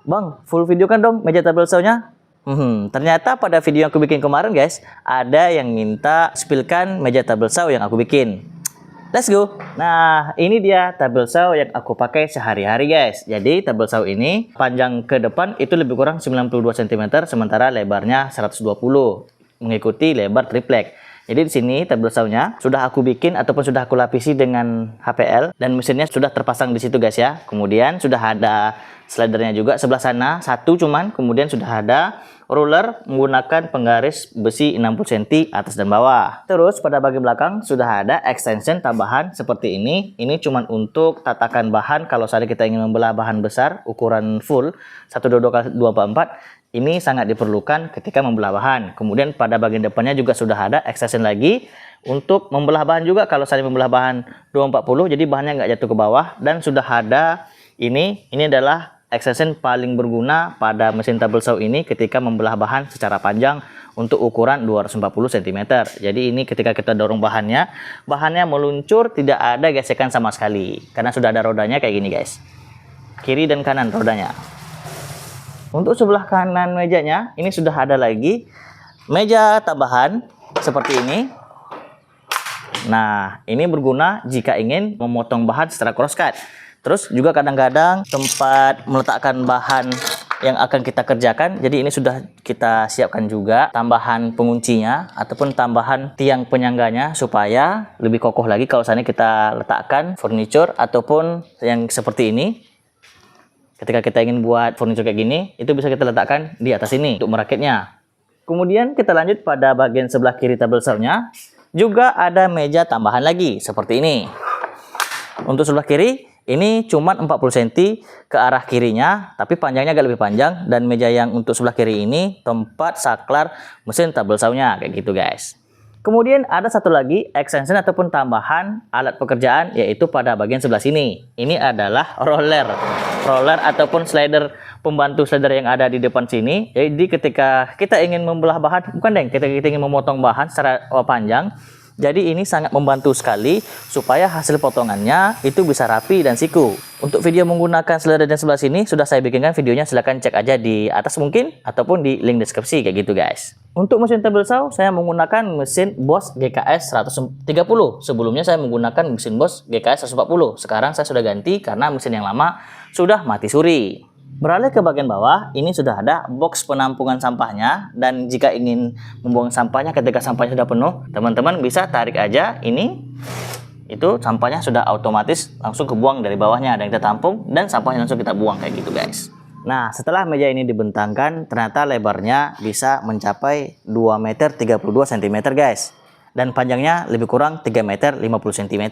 Bang, full video kan dong meja tabel saw-nya? Ternyata pada video yang aku bikin kemarin guys, ada yang minta spillkan meja tabel saw yang aku bikin. Let's go. Nah, ini dia tabel saw yang aku pakai sehari-hari guys. Jadi tabel saw ini panjang ke depan itu lebih kurang 92 cm, sementara lebarnya 120, mengikuti lebar triplek. Jadi di sini tabel saw-nya sudah aku bikin ataupun sudah aku lapisi dengan HPL dan mesinnya sudah terpasang di situ guys ya. Kemudian sudah ada slidernya juga sebelah sana, satu cuman. Kemudian sudah ada roller menggunakan penggaris besi 60 cm atas dan bawah. Terus pada bagian belakang sudah ada extension tambahan seperti ini. Ini cuman untuk tatakan bahan kalau saat kita ingin membelah bahan besar ukuran full 122x244. Ini sangat diperlukan ketika membelah bahan. Kemudian pada bagian depannya juga sudah ada extension lagi untuk membelah bahan juga kalau saya membelah bahan 240, jadi bahannya nggak jatuh ke bawah. Dan sudah ada ini adalah extension paling berguna pada mesin tabel saw ini ketika membelah bahan secara panjang untuk ukuran 240 cm. Jadi ini ketika kita dorong bahannya meluncur, tidak ada gesekan sama sekali karena sudah ada rodanya kayak gini guys, kiri dan kanan rodanya. Untuk sebelah kanan mejanya ini sudah ada lagi meja tambahan seperti ini. Nah, ini berguna jika ingin memotong bahan secara cross cut. Terus juga kadang-kadang tempat meletakkan bahan yang akan kita kerjakan. Jadi ini sudah kita siapkan juga tambahan penguncinya ataupun tambahan tiang penyangganya supaya lebih kokoh lagi kalau misalnya kita letakkan furniture ataupun yang seperti ini. Ketika kita ingin buat furniture kayak gini, itu bisa kita letakkan di atas ini untuk merakitnya. Kemudian kita lanjut pada bagian sebelah kiri tabel saw-nya. Juga ada meja tambahan lagi seperti ini. Untuk sebelah kiri ini cuma 40 cm ke arah kirinya, tapi panjangnya agak lebih panjang. Dan meja yang untuk sebelah kiri ini tempat saklar mesin tabel saw-nya kayak gitu guys. Kemudian ada satu lagi extension ataupun tambahan alat pekerjaan, yaitu pada bagian sebelah sini. Ini adalah roller ataupun slider, pembantu slider yang ada di depan sini. Jadi ketika kita ingin membelah bahan, ketika kita ingin memotong bahan secara panjang, jadi ini sangat membantu sekali supaya hasil potongannya itu bisa rapi dan siku. Untuk video menggunakan slider yang sebelah sini sudah saya bikinkan videonya, silahkan cek aja di atas mungkin ataupun di link deskripsi kayak gitu guys. Untuk mesin tabel saw saya menggunakan mesin Bosch GKS 130. Sebelumnya saya menggunakan mesin Bosch GKS 140. Sekarang saya sudah ganti karena mesin yang lama sudah mati suri. Beralih ke bagian bawah, ini sudah ada box penampungan sampahnya. Dan jika ingin membuang sampahnya ketika sampahnya sudah penuh, teman-teman bisa tarik aja ini. Itu sampahnya sudah otomatis langsung kebuang dari bawahnya, ada yang kita tampung dan sampahnya langsung kita buang kayak gitu guys. Nah, setelah meja ini dibentangkan, ternyata lebarnya bisa mencapai 2 meter 32 cm guys. Dan panjangnya lebih kurang 3 meter 50 cm.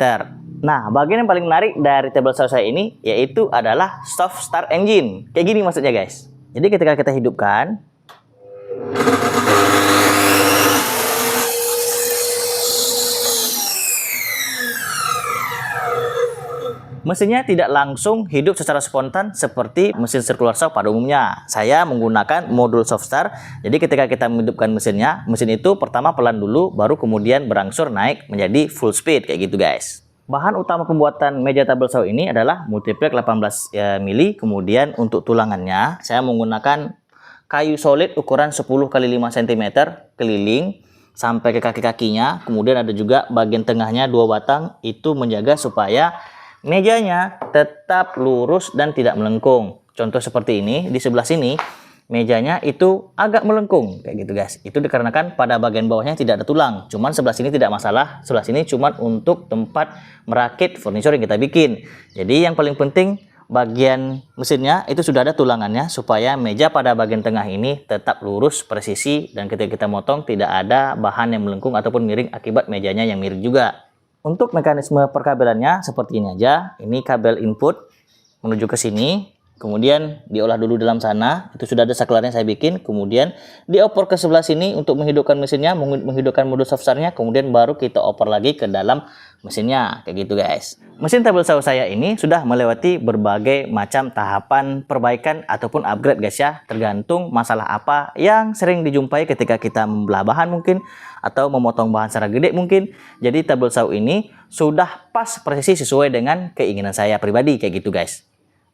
Nah, bagian yang paling menarik dari tabel saw saya ini yaitu adalah soft start engine. Kayak gini maksudnya guys. Jadi ketika kita hidupkan, mesinnya tidak langsung hidup secara spontan seperti mesin circular saw pada umumnya. Saya menggunakan modul soft start. Jadi ketika kita menghidupkan mesinnya, mesin itu pertama pelan dulu, baru kemudian berangsur naik menjadi full speed kayak gitu guys. Bahan utama pembuatan meja tabel saw ini adalah multiplek 18 mili. Kemudian untuk tulangannya saya menggunakan kayu solid ukuran 10 x 5 cm keliling sampai ke kaki-kakinya. Kemudian ada juga bagian tengahnya 2 batang, itu menjaga supaya mejanya tetap lurus dan tidak melengkung. Contoh seperti ini, di sebelah sini mejanya itu agak melengkung kayak gitu guys. Itu dikarenakan pada bagian bawahnya tidak ada tulang. Cuman sebelah sini tidak masalah. Sebelah sini cuman untuk tempat merakit furniture yang kita bikin. Jadi yang paling penting bagian mesinnya itu sudah ada tulangannya supaya meja pada bagian tengah ini tetap lurus, presisi, dan ketika kita motong tidak ada bahan yang melengkung ataupun miring akibat mejanya yang miring juga. Untuk mekanisme perkabelannya seperti ini aja. Ini kabel input menuju ke sini. Kemudian diolah dulu dalam sana, itu sudah ada saklarnya saya bikin. Kemudian dioper ke sebelah sini untuk menghidupkan mesinnya, menghidupkan modul soft startnya. Kemudian baru kita oper lagi ke dalam mesinnya, kayak gitu guys. Mesin tabel saw saya ini sudah melewati berbagai macam tahapan perbaikan ataupun upgrade guys ya. Tergantung masalah apa yang sering dijumpai ketika kita membelah bahan mungkin, atau memotong bahan secara gede mungkin. Jadi tabel saw ini sudah pas presisi sesuai dengan keinginan saya pribadi kayak gitu guys.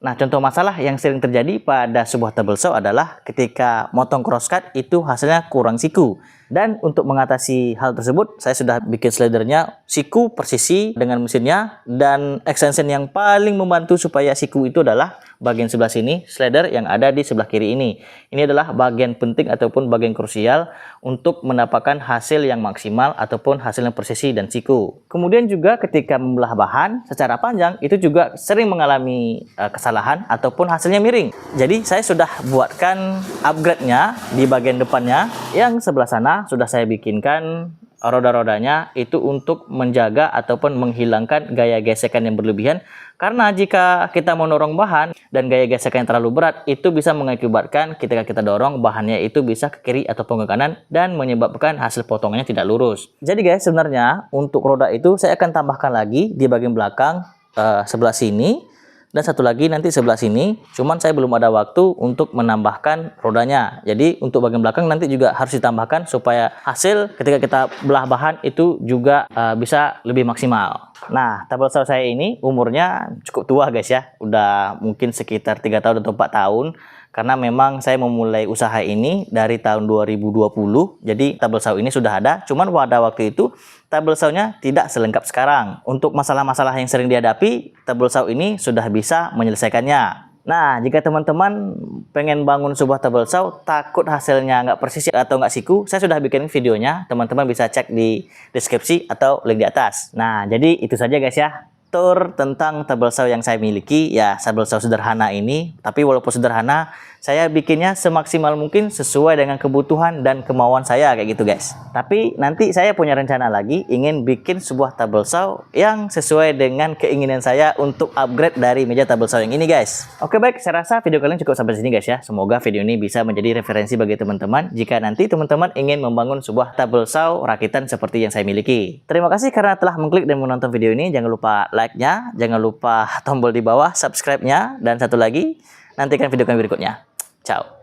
Nah, contoh masalah yang sering terjadi pada sebuah table saw adalah ketika motong crosscut itu hasilnya kurang siku. Dan untuk mengatasi hal tersebut, saya sudah bikin slidernya siku persisi dengan mesinnya. Dan extension yang paling membantu supaya siku itu adalah bagian sebelah sini, slider yang ada di sebelah kiri ini. Ini adalah bagian penting ataupun bagian krusial untuk mendapatkan hasil yang maksimal ataupun hasil yang persisi dan siku. Kemudian juga ketika membelah bahan secara panjang, itu juga sering mengalami kesalahan ataupun hasilnya miring. Jadi saya sudah buatkan upgrade-nya di bagian depannya. Yang sebelah sana sudah saya bikinkan roda-rodanya itu untuk menjaga ataupun menghilangkan gaya gesekan yang berlebihan. Karena jika kita menorong bahan dan gaya gesekan yang terlalu berat, itu bisa mengakibatkan ketika kita dorong bahannya itu bisa ke kiri ataupun ke kanan dan menyebabkan hasil potongannya tidak lurus. Jadi guys, sebenarnya untuk roda itu saya akan tambahkan lagi di bagian belakang sebelah sini. Dan satu lagi nanti sebelah sini, cuman saya belum ada waktu untuk menambahkan rodanya. Jadi untuk bagian belakang nanti juga harus ditambahkan supaya hasil ketika kita belah bahan itu juga bisa lebih maksimal. Nah, table saw saya ini umurnya cukup tua guys ya. Udah mungkin sekitar 3 tahun atau 4 tahun. Karena memang saya memulai usaha ini dari tahun 2020. Jadi table saw ini sudah ada. Cuman pada waktu itu table saw-nya tidak selengkap sekarang. Untuk masalah-masalah yang sering dihadapi, table saw ini sudah bisa menyelesaikannya. Nah, jika teman-teman pengen bangun sebuah table saw, takut hasilnya nggak persis atau nggak siku, saya sudah bikin videonya. Teman-teman bisa cek di deskripsi atau link di atas. Nah, jadi itu saja guys ya. Tur tentang table saw yang saya miliki. Ya, table saw sederhana ini, tapi walaupun sederhana, saya bikinnya semaksimal mungkin sesuai dengan kebutuhan dan kemauan saya kayak gitu guys. Tapi nanti saya punya rencana lagi ingin bikin sebuah table saw yang sesuai dengan keinginan saya untuk upgrade dari meja table saw yang ini guys. Oke baik, saya rasa video kalian cukup sampai sini guys ya. Semoga video ini bisa menjadi referensi bagi teman-teman jika nanti teman-teman ingin membangun sebuah table saw rakitan seperti yang saya miliki. Terima kasih karena telah mengklik dan menonton video ini. Jangan lupa like-nya, jangan lupa tombol di bawah subscribe-nya, dan satu lagi nantikan video kami berikutnya. Ciao.